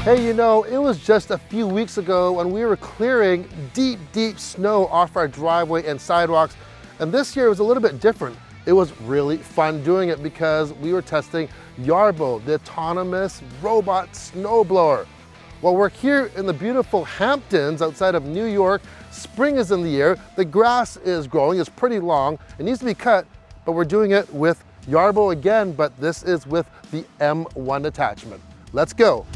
Hey, you know, it was just a few weeks ago when we were clearing deep, deep snow off our driveway and sidewalks, and this year was a little bit different. It was really fun doing it because we were testing Yarbo, the autonomous robot snowblower. Well, we're here in the beautiful Hamptons outside of New York. Spring is in the air, the grass is growing, it's pretty long, it needs to be cut, but we're doing it with Yarbo again, but this is with the M1 attachment. Let's go.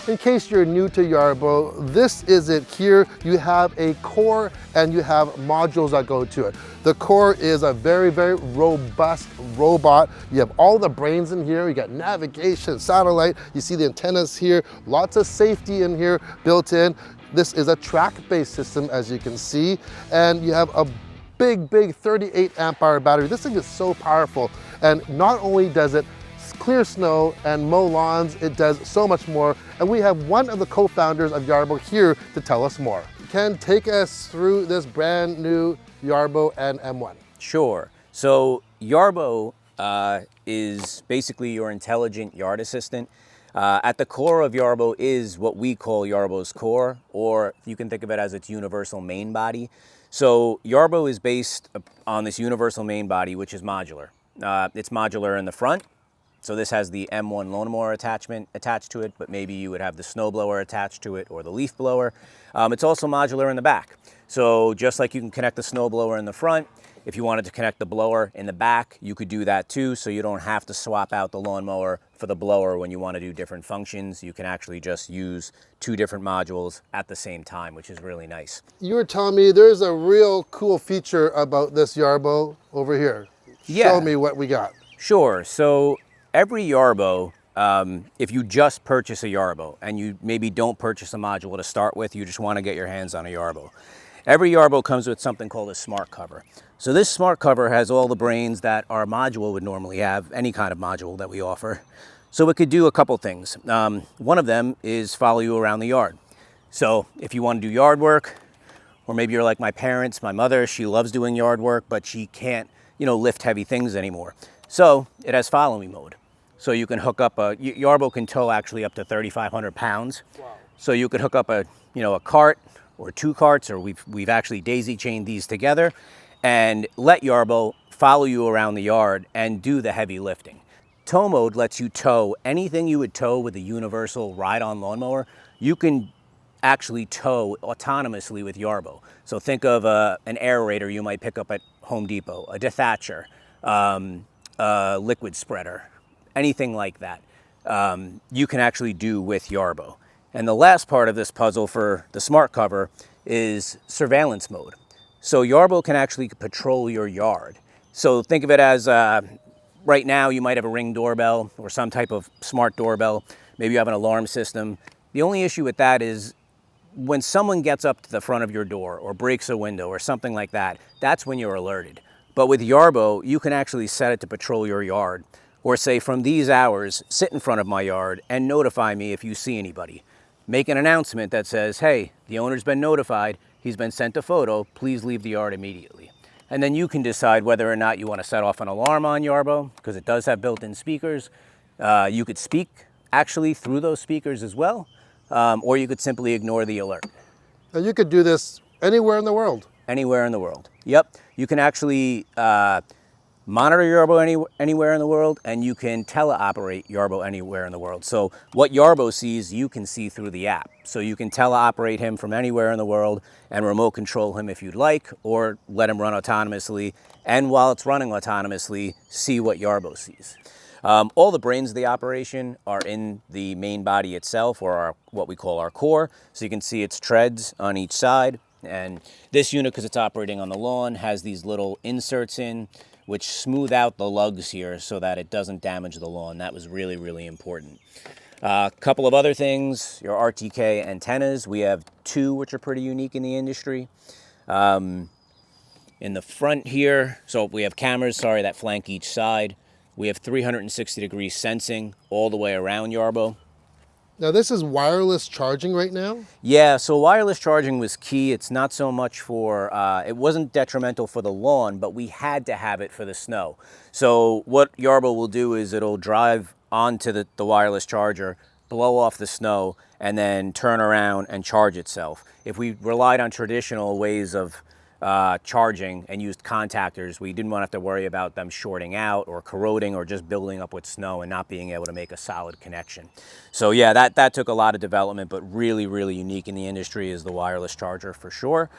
In case you're new to Yarbo, this is it here. You have a core and you have modules that go to it. The core is a very, very robust robot. You have all the brains in here. You got navigation, satellite. You see the antennas here. Lots of safety in here built in. This is a track-based system, as you can see. And you have a big, big 38 amp hour battery. This thing is so powerful. And not only does it clear snow and mow lawns, it does so much more. And we have one of the co-founders of Yarbo here to tell us more. Ken, take us through this brand new Yarbo and M1. Sure. So Yarbo is basically your intelligent yard assistant. At the core of Yarbo is what we call Yarbo's core, or you can think of it as its universal main body. So Yarbo is based on this universal main body, which is modular. It's modular in the front. So this has the M1 lawnmower attachment attached to it, but maybe you would have the snowblower attached to it or the leaf blower. It's also modular in the back. So just like you can connect the snowblower in the front, if you wanted to connect the blower in the back, you could do that too. So you don't have to swap out the lawnmower for the blower when you want to do different functions. You can actually just use two different modules at the same time, which is really nice. You were telling me there's a real cool feature about this Yarbo over here. Show me what we got. Sure. So every Yarbo, if you just purchase a Yarbo and you maybe don't purchase a module to start with, you just want to get your hands on a Yarbo. Every Yarbo comes with something called a smart cover. So this smart cover has all the brains that our module would normally have, any kind of module that we offer. So it could do a couple things. One of them is follow you around the yard. So if you want to do yard work, or maybe you're like my parents, my mother, she loves doing yard work, but she can't, lift heavy things anymore. So it has follow me mode. So you can hook up Yarbo can tow actually up to 3,500 pounds. Wow. So you could hook up a cart or two carts, or we've actually daisy chained these together and let Yarbo follow you around the yard and do the heavy lifting. Tow mode lets you tow anything you would tow with a universal ride-on lawnmower. You can actually tow autonomously with Yarbo. So think of an aerator you might pick up at Home Depot, a dethatcher, a liquid spreader, anything like that, you can actually do with Yarbo. And the last part of this puzzle for the smart cover is surveillance mode. So Yarbo can actually patrol your yard. So think of it as, right now you might have a Ring doorbell or some type of smart doorbell. Maybe you have an alarm system. The only issue with that is when someone gets up to the front of your door or breaks a window or something like that, that's when you're alerted. But with Yarbo, you can actually set it to patrol your yard. Or say from these hours, sit in front of my yard and notify me if you see anybody. Make an announcement that says, hey, the owner's been notified, he's been sent a photo, please leave the yard immediately. And then you can decide whether or not you want to set off an alarm on Yarbo, because it does have built-in speakers. You could speak actually through those speakers as well, or you could simply ignore the alert. Now you could do this anywhere in the world. Anywhere in the world. Yep. You can actually monitor Yarbo anywhere in the world, and you can teleoperate Yarbo anywhere in the world. So what Yarbo sees, you can see through the app. So you can teleoperate him from anywhere in the world and remote control him if you'd like, or let him run autonomously. And while it's running autonomously, see what Yarbo sees. All the brains of the operation are in the main body itself, or what we call our core. So you can see its treads on each side. And this unit, because it's operating on the lawn, has these little inserts in, which smooth out the lugs here so that it doesn't damage the lawn. That was really, really important. A couple of other things, your RTK antennas. We have two, which are pretty unique in the industry. In the front here, so we have cameras, that flank each side. We have 360-degree sensing all the way around Yarbo. Now this is wireless charging right now? Yeah, so wireless charging was key. It's not so much for, it wasn't detrimental for the lawn, but we had to have it for the snow. So what Yarbo will do is it'll drive onto the wireless charger, blow off the snow, and then turn around and charge itself. If we relied on traditional ways of charging and used contactors, we didn't want to have to worry about them shorting out or corroding or just building up with snow and not being able to make a solid connection. So yeah, that took a lot of development, but really, really unique in the industry is the wireless charger for sure.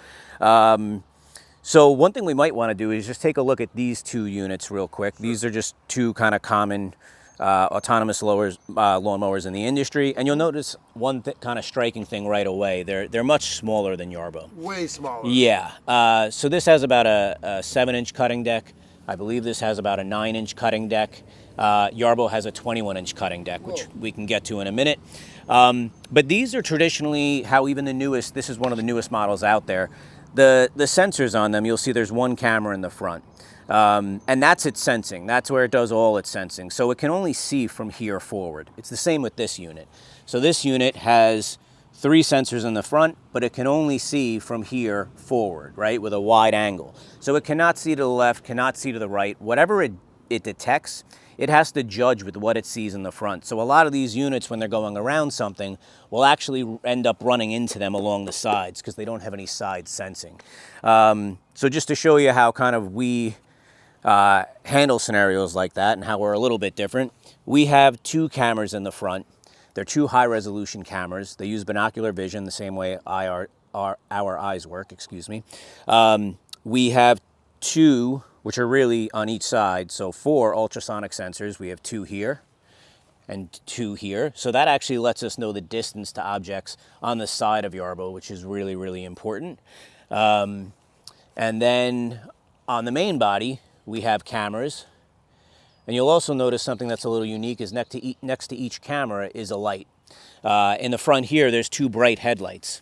So one thing we might want to do is just take a look at these two units real quick. These are just two kind of common autonomous lawnmowers in the industry, and you'll notice one kind of striking thing right away. They're much smaller than Yarbo. Way smaller. Yeah. So this has about a 7-inch cutting deck. I believe this has about a 9-inch cutting deck. Yarbo has a 21-inch cutting deck, which we can get to in a minute. But these are traditionally how even the newest. This is one of the newest models out there. The sensors on them, you'll see there's one camera in the front. And that's its sensing. That's where it does all its sensing. So it can only see from here forward. It's the same with this unit. So this unit has 3 sensors in the front, but it can only see from here forward, right, with a wide angle. So it cannot see to the left, cannot see to the right. Whatever it detects, it has to judge with what it sees in the front. So a lot of these units, when they're going around something, will actually end up running into them along the sides because they don't have any side sensing. So just to show you how kind of we handle scenarios like that and how we're a little bit different, we have 2 cameras in the front. They're 2 high-resolution cameras. They use binocular vision the same way our eyes work, excuse me. We have 2, which are really on each side, so 4 ultrasonic sensors. We have 2 here and 2 here. So that actually lets us know the distance to objects on the side of Yarbo, which is really, really important. And then on the main body, we have cameras. And you'll also notice something that's a little unique is next to each camera is a light. In the front here, there's 2 bright headlights.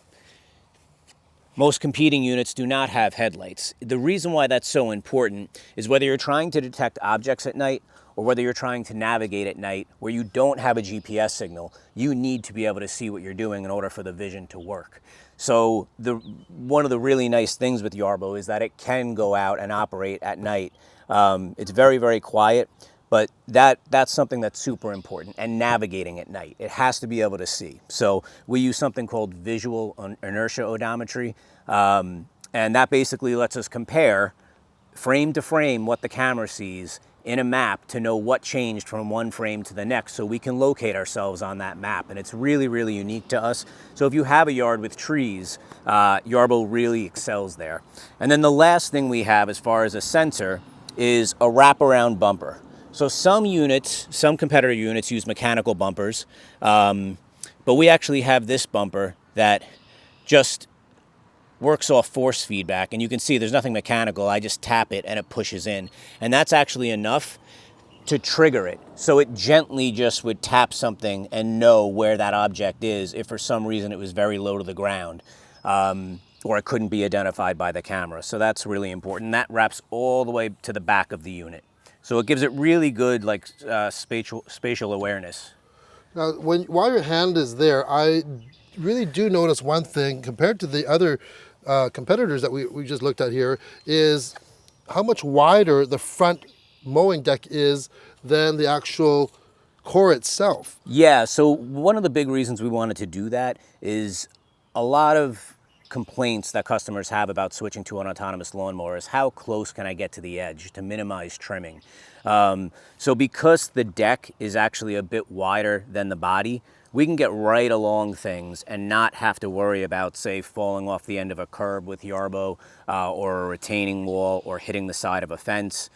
Most competing units do not have headlights. The reason why that's so important is whether you're trying to detect objects at night or whether you're trying to navigate at night where you don't have a GPS signal, you need to be able to see what you're doing in order for the vision to work. So one of the really nice things with Yarbo is that it can go out and operate at night. It's very, very quiet, but that's something that's super important. And navigating at night, it has to be able to see. So we use something called visual inertia odometry, and that basically lets us compare frame to frame what the camera sees in a map to know what changed from one frame to the next, so we can locate ourselves on that map. And it's really, really unique to us. So if you have a yard with trees, Yarbo really excels there. And then the last thing we have as far as a sensor is a wraparound bumper. So some units, some competitor units use mechanical bumpers, but we actually have this bumper that just works off force feedback, and you can see there's nothing mechanical. I just tap it and it pushes in, and that's actually enough to trigger it. So it gently just would tap something and know where that object is if for some reason it was very low to the ground, or it couldn't be identified by the camera. So that's really important. That wraps all the way to the back of the unit. So it gives it really good like spatial awareness. Now, while your hand is there, I really do notice one thing compared to the other competitors that we just looked at here is how much wider the front mowing deck is than the actual core itself. Yeah, so one of the big reasons we wanted to do that is a lot of complaints that customers have about switching to an autonomous lawnmower is how close can I get to the edge to minimize trimming. So because the deck is actually a bit wider than the body, we can get right along things and not have to worry about, say, falling off the end of a curb with Yarbo or a retaining wall or hitting the side of a fence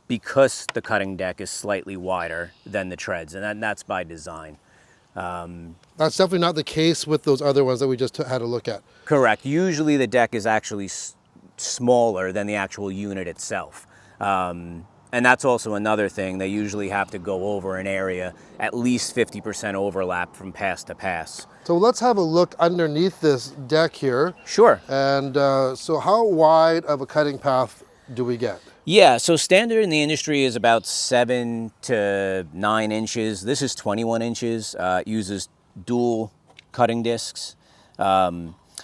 because the cutting deck is slightly wider than the treads, and that's by design. That's definitely not the case with those other ones that we just had a look at. Correct. Usually the deck is actually smaller than the actual unit itself. And that's also another thing. They usually have to go over an area, at least 50% overlap from pass to pass. So let's have a look underneath this deck here. Sure. And so how wide of a cutting path do we get? Yeah, so standard in the industry is about 7 to 9 inches. This is 21 inches. It uses dual cutting discs.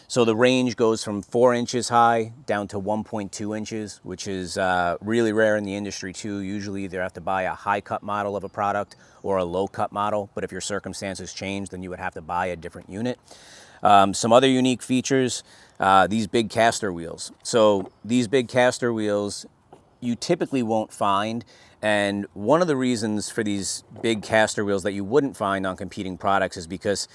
So the range goes from 4 inches high down to 1.2 inches, which is really rare in the industry too. Usually either have to buy a high cut model of a product or a low cut model, but if your circumstances change, then you would have to buy a different unit. Some other unique features, these big caster wheels. So these big caster wheels you typically won't find, and one of the reasons for these big caster wheels that you wouldn't find on competing products is because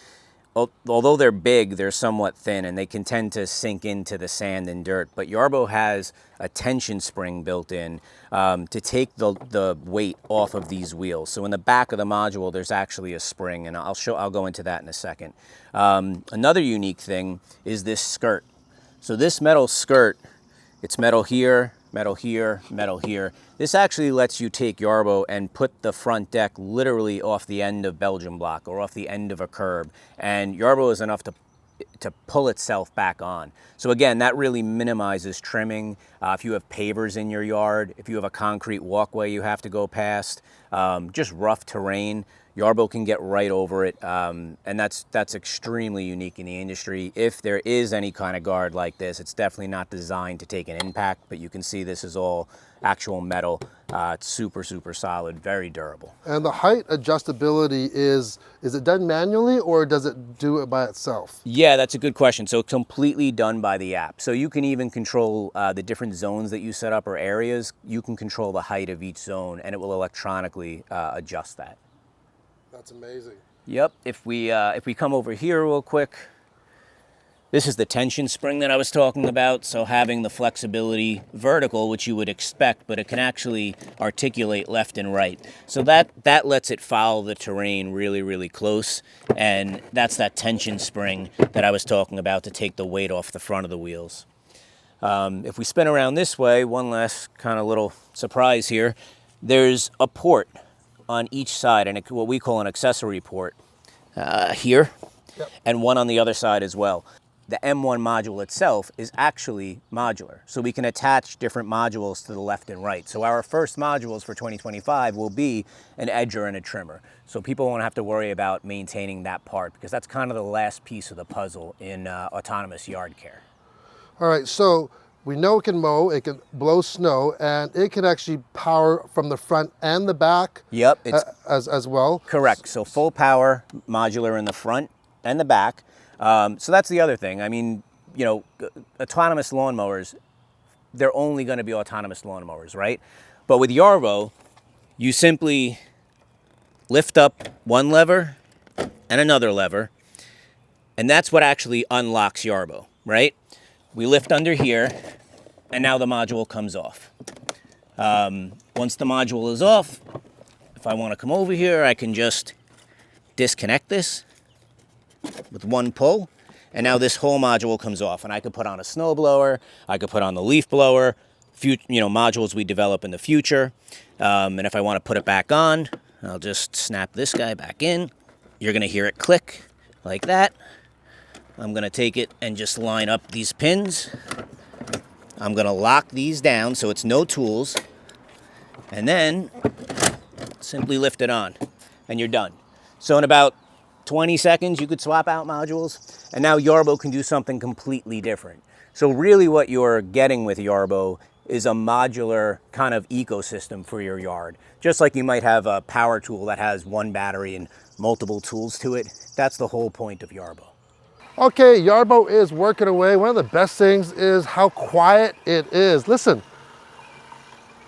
although they're big, they're somewhat thin and they can tend to sink into the sand and dirt. But Yarbo has a tension spring built in to take the weight off of these wheels. So in the back of the module, there's actually a spring, and I'll go into that in a second. Another unique thing is this skirt. So this metal skirt, it's metal here, metal here, metal here. This actually lets you take Yarbo and put the front deck literally off the end of Belgian block or off the end of a curb. And Yarbo is enough to pull itself back on. So again, that really minimizes trimming. If you have pavers in your yard, if you have a concrete walkway you have to go past, just rough terrain, Yarbo can get right over it, and that's extremely unique in the industry. If there is any kind of guard like this, it's definitely not designed to take an impact, but you can see this is all actual metal. It's super, super solid, very durable. And the height adjustability is it done manually or does it do it by itself? Yeah, that's a good question. So completely done by the app. So you can even control the different zones that you set up or areas. You can control the height of each zone and it will electronically adjust that. That's amazing. Yep, if we come over here real quick, this is the tension spring that I was talking about. So having the flexibility vertical, which you would expect, but it can actually articulate left and right. So that lets it follow the terrain really, really close. And that's that tension spring that I was talking about to take the weight off the front of the wheels. If we spin around this way, one last kind of little surprise here, there's a port on each side, and what we call an accessory port here, yep, and one on the other side as well. The M1 module itself is actually modular, so we can attach different modules to the left and right. So our first modules for 2025 will be an edger and a trimmer, so people won't have to worry about maintaining that part, because that's kind of the last piece of the puzzle in autonomous yard care. All right, so we know it can mow, it can blow snow, and it can actually power from the front and the back. Yep, it's as well. Correct. So full power modular in the front and the back. So that's the other thing. I mean, you know, autonomous lawnmowers, they're only going to be autonomous lawnmowers, right? But with Yarbo, you simply lift up one lever and another lever, and that's what actually unlocks Yarbo, right? We lift under here, and now the module comes off. Once the module is off, if I want to come over here, I can just disconnect this with one pull, and now this whole module comes off, and I could put on a snow blower, I could put on the leaf blower, modules we develop in the future. And if I want to put it back on, I'll just snap this guy back in. You're going to hear it click like that. I'm going to take it and just line up these pins. I'm going to lock these down so it's no tools. And then simply lift it on and you're done. So in about 20 seconds, you could swap out modules. And now Yarbo can do something completely different. So really what you're getting with Yarbo is a modular kind of ecosystem for your yard. Just like you might have a power tool that has one battery and multiple tools to it. That's the whole point of Yarbo. Okay, Yarbo is working away. One of the best things is how quiet it is. Listen,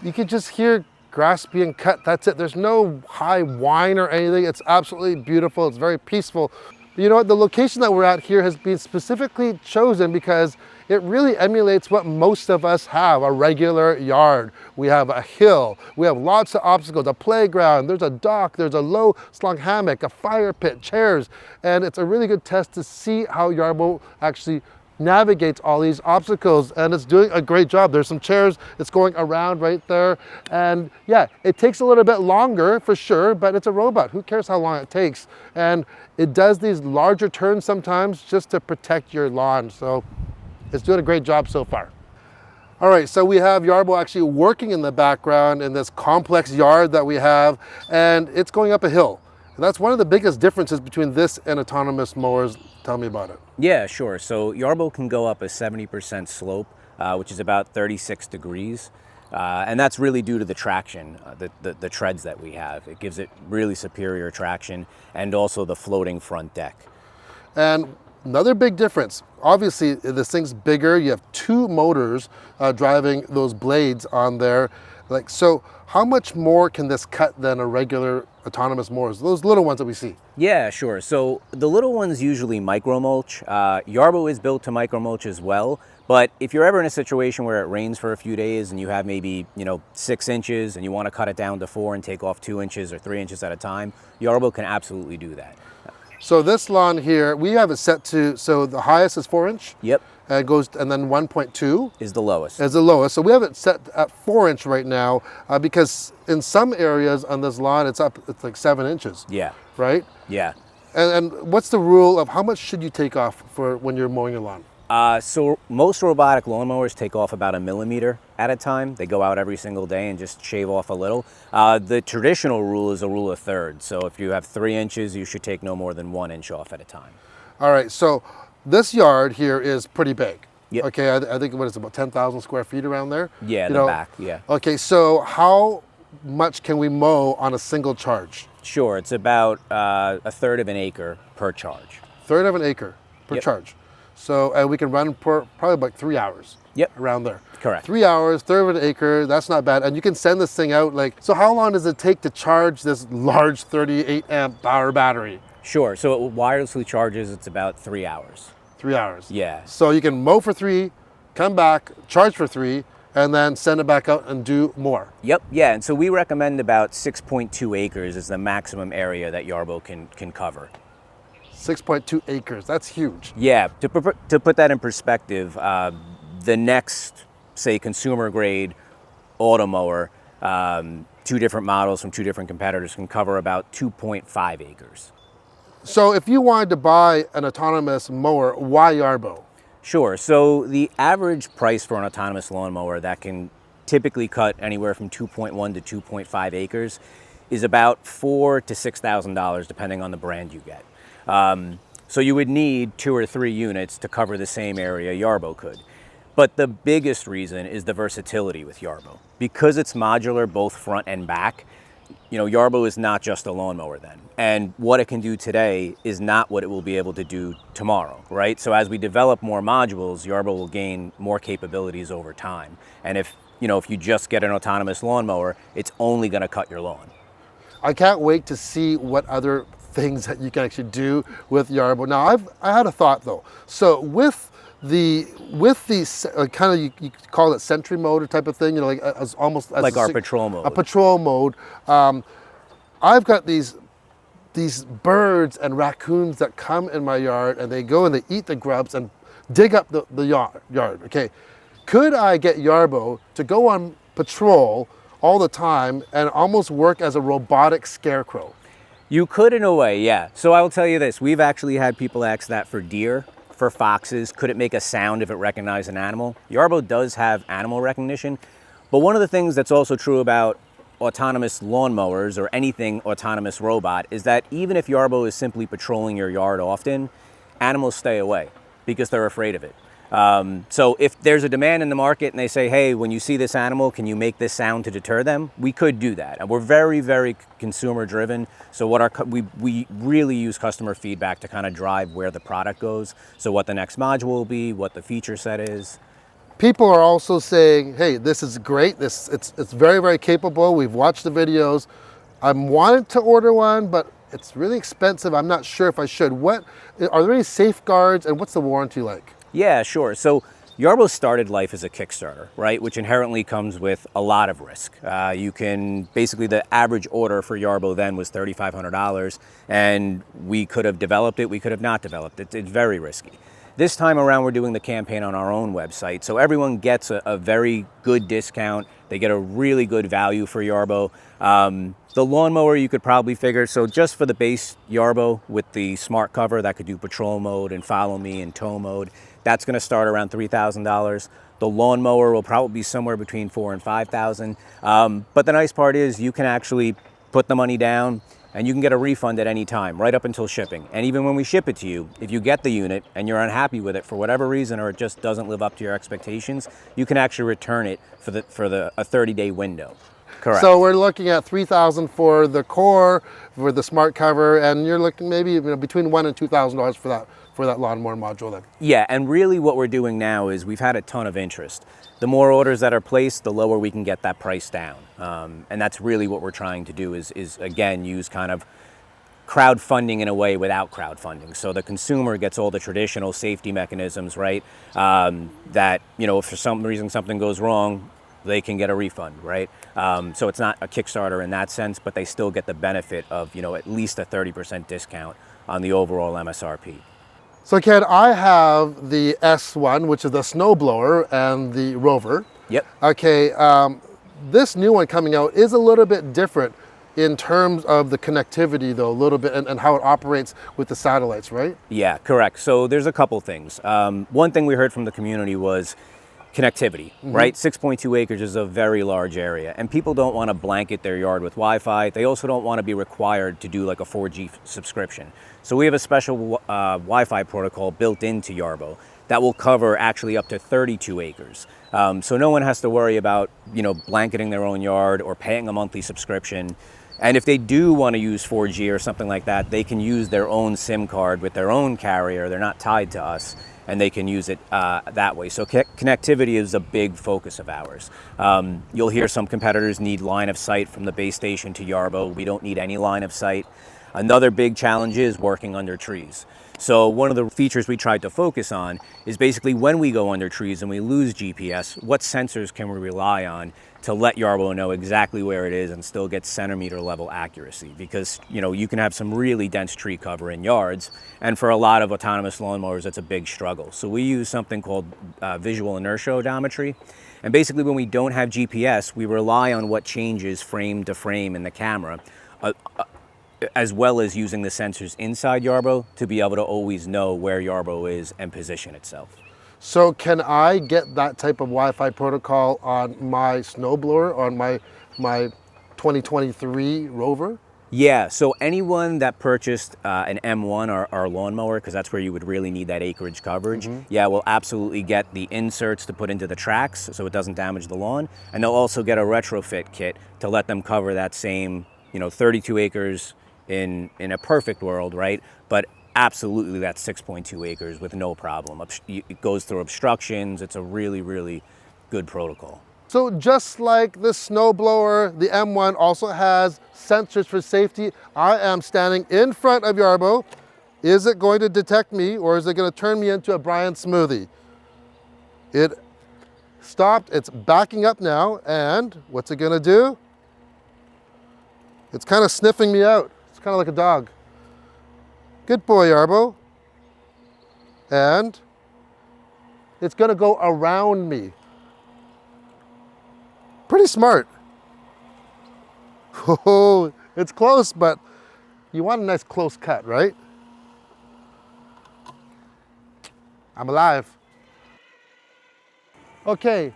you can just hear grass being cut, that's it. There's no high whine or anything. It's absolutely beautiful, it's very peaceful. But you know what, the location that we're at here has been specifically chosen because it really emulates what most of us have, a regular yard. We have a hill, we have lots of obstacles, a playground, there's a dock, there's a low slung hammock, a fire pit, chairs, and it's a really good test to see how Yarbo actually navigates all these obstacles, and it's doing a great job. There's some chairs, it's going around right there, and yeah, it takes a little bit longer for sure, but it's a robot. Who cares how long it takes? And it does these larger turns sometimes just to protect your lawn, so it's doing a great job so far. All right, so we have Yarbo actually working in the background in this complex yard that we have, and it's going up a hill. That's one of the biggest differences between this and autonomous mowers. Tell me about it. Yeah, sure. So Yarbo can go up a 70% slope, which is about 36 degrees. And that's really due to the traction, the treads that we have. It gives it really superior traction and also the floating front deck. And another big difference, obviously this thing's bigger. You have two motors driving those blades on there. Like, so how much more can this cut than a regular autonomous mowers, those little ones that we see? Yeah, sure. So the little ones usually micro mulch. Yarbo is built to micro mulch as well. But if you're ever in a situation where it rains for a few days and you have maybe, 6 inches and you want to cut it down to 4 and take off 2 inches or 3 inches at a time, Yarbo can absolutely do that. So this lawn here, we have it set to, so the highest is 4 inch. Yep. And it goes, and then 1.2 Is the lowest. is the lowest. So we have it set at 4 inch right now because in some areas on this lawn, it's like 7 inches. Yeah. Right? Yeah. And what's the rule of how much should you take off for when you're mowing your lawn? So most robotic lawnmowers take off about 1 millimeter at a time. They go out every single day and just shave off a little. The traditional rule is a rule of thirds. So if you have 3 inches, you should take no more than 1 inch off at a time. All right, so this yard here is pretty big. Yep. Okay, I think what is it, about 10,000 square feet around there? Yeah, the back, yeah. Okay, so how much can we mow on a single charge? Sure, it's about a third of an acre per charge. Third of an acre per Yep. charge. So, and we can run for probably about 3 hours. Yep. Around there. Correct. 3 hours, third of an acre, that's not bad. And you can send this thing out like, so how long does it take to charge this large 38 amp hour battery? Sure, so it wirelessly charges, it's about 3 hours. 3 hours. Yeah. So you can mow for 3, come back, charge for 3, and then send it back out and do more. Yep, yeah, and so we recommend about 6.2 acres is the maximum area that Yarbo can cover. 6.2 acres, that's huge. Yeah, to put that in perspective, the next, say, consumer grade automower, 2 different models from 2 different competitors can cover about 2.5 acres. So if you wanted to buy an autonomous mower, why Yarbo? Sure, so the average price for an autonomous lawnmower that can typically cut anywhere from 2.1 to 2.5 acres is about $4,000 to $6,000 depending on the brand you get. So you would need 2 or 3 units to cover the same area Yarbo could. But the biggest reason is the versatility with Yarbo. Because it's modular both front and back, Yarbo is not just a lawnmower then. And what it can do today is not what it will be able to do tomorrow, right? So as we develop more modules, Yarbo will gain more capabilities over time. And if you just get an autonomous lawnmower, it's only going to cut your lawn. I can't wait to see what other things that you can actually do with Yarbo. Now, I had a thought though. So with the kind of you call it sentry mode type of thing, like as almost as like our patrol mode. A patrol mode. I've got these birds and raccoons that come in my yard and they go and they eat the grubs and dig up the yard. Okay, could I get Yarbo to go on patrol all the time and almost work as a robotic scarecrow? You could in a way, yeah. So I will tell you this, we've actually had people ask that for deer, for foxes. Could it make a sound if it recognized an animal? Yarbo does have animal recognition, but one of the things that's also true about autonomous lawnmowers or anything autonomous robot is that even if Yarbo is simply patrolling your yard often, animals stay away because they're afraid of it. So if there's a demand in the market and they say, hey, when you see this animal, can you make this sound to deter them? We could do that. And we're very, very consumer driven. So we really use customer feedback to kind of drive where the product goes. So what the next module will be, what the feature set is. People are also saying, hey, this is great. It's very, very capable. We've watched the videos. I'm wanting to order one, but it's really expensive. I'm not sure if I should. Are there any safeguards and what's the warranty like? Yeah, sure. So Yarbo started life as a Kickstarter, right? Which inherently comes with a lot of risk. Basically the average order for Yarbo then was $3,500 and we could have developed it, we could have not developed it. It's very risky. This time around, we're doing the campaign on our own website, so everyone gets a very good discount. They get a really good value for Yarbo. The lawnmower, you could probably figure, so just for the base Yarbo with the smart cover that could do patrol mode and follow me and tow mode, that's gonna start around $3,000. The lawnmower will probably be somewhere between $4,000 and $5,000. But the nice part is you can actually put the money down and you can get a refund at any time, right up until shipping. And even when we ship it to you, if you get the unit and you're unhappy with it for whatever reason, or it just doesn't live up to your expectations, you can actually return it for a 30-day window. Correct. So we're looking at $3,000 for the core, for the smart cover, and you're looking maybe between $1,000 and $2,000 for that lawnmower module then. Yeah, and really what we're doing now is we've had a ton of interest. The more orders that are placed, the lower we can get that price down. And that's really what we're trying to do is again, use kind of crowdfunding in a way without crowdfunding. So the consumer gets all the traditional safety mechanisms, right? That, if for some reason something goes wrong, they can get a refund, right? So it's not a Kickstarter in that sense, but they still get the benefit of, at least a 30% discount on the overall MSRP. So Ken, I have the S1, which is the snowblower, and the Rover. Yep. Okay, this new one coming out is a little bit different in terms of the connectivity though, a little bit, and how it operates with the satellites, right? Yeah, correct. So there's a couple things. One thing we heard from the community was connectivity, right? 6.2 acres is a very large area, and people don't want to blanket their yard with Wi-Fi. They also don't want to be required to do like a 4G subscription. So we have a special Wi-Fi protocol built into Yarbo that will cover actually up to 32 acres. So no one has to worry about, blanketing their own yard or paying a monthly subscription. And if they do want to use 4G or something like that, they can use their own SIM card with their own carrier. They're not tied to us, and they can use it that way. So connectivity is a big focus of ours. You'll hear some competitors need line of sight from the base station to Yarbo. We don't need any line of sight. Another big challenge is working under trees. So one of the features we tried to focus on is basically when we go under trees and we lose GPS, what sensors can we rely on to let Yarbo know exactly where it is and still get centimeter level accuracy? Because you can have some really dense tree cover in yards, and for a lot of autonomous lawnmowers that's a big struggle. So we use something called visual inertia odometry, and basically when we don't have GPS, we rely on what changes frame to frame in the camera, as well as using the sensors inside Yarbo to be able to always know where Yarbo is and position itself. So can I get that type of Wi-Fi protocol on my snowblower, on my 2023 Rover? Yeah, so anyone that purchased an M1 or lawnmower, because that's where you would really need that acreage coverage, yeah, will absolutely get the inserts to put into the tracks so it doesn't damage the lawn. And they'll also get a retrofit kit to let them cover that same, 32 acres in a perfect world, right? But absolutely that's 6.2 acres with no problem. It goes through obstructions. It's a really, really good protocol. So just like the snowblower, the M1 also has sensors for safety. I am standing in front of Yarbo. Is it going to detect me, or is it going to turn me into a Brian smoothie? It stopped. It's backing up now. And what's it going to do? It's kind of sniffing me out. It's kind of like a dog. Good boy, Yarbo. And it's going to go around me. Pretty smart. Oh, it's close, but you want a nice close cut, right? I'm alive. Okay,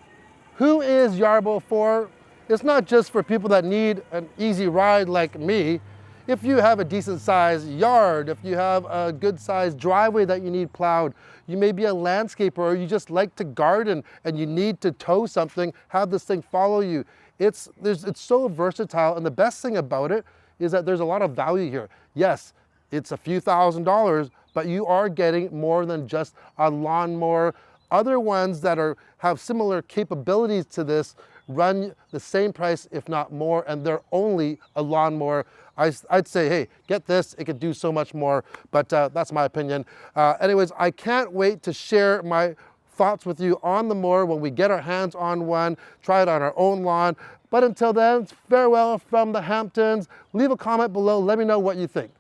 who is Yarbo for? It's not just for people that need an easy ride like me. If you have a decent sized yard, if you have a good sized driveway that you need plowed, you may be a landscaper, or you just like to garden and you need to tow something, have this thing follow you. It's so versatile, and the best thing about it is that there's a lot of value here. Yes, it's a few $1,000s, but you are getting more than just a lawnmower. Other ones that have similar capabilities to this run the same price, if not more, and they're only a lawnmower. I'd say, hey, get this, it could do so much more, but that's my opinion. Anyways, I can't wait to share my thoughts with you on the mower when we get our hands on one, try it on our own lawn. But until then, farewell from the Hamptons. Leave a comment below, let me know what you think.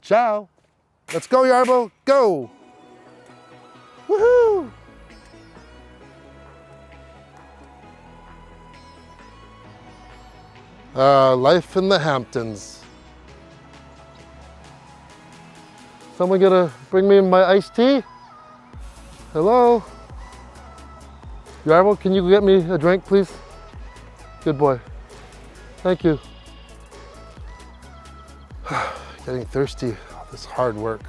Ciao. Let's go, Yarbo, go. Woohoo! Life in the Hamptons. Someone gonna bring me my iced tea? Hello? Yarbo, can you get me a drink, please? Good boy. Thank you. Getting thirsty, this hard work.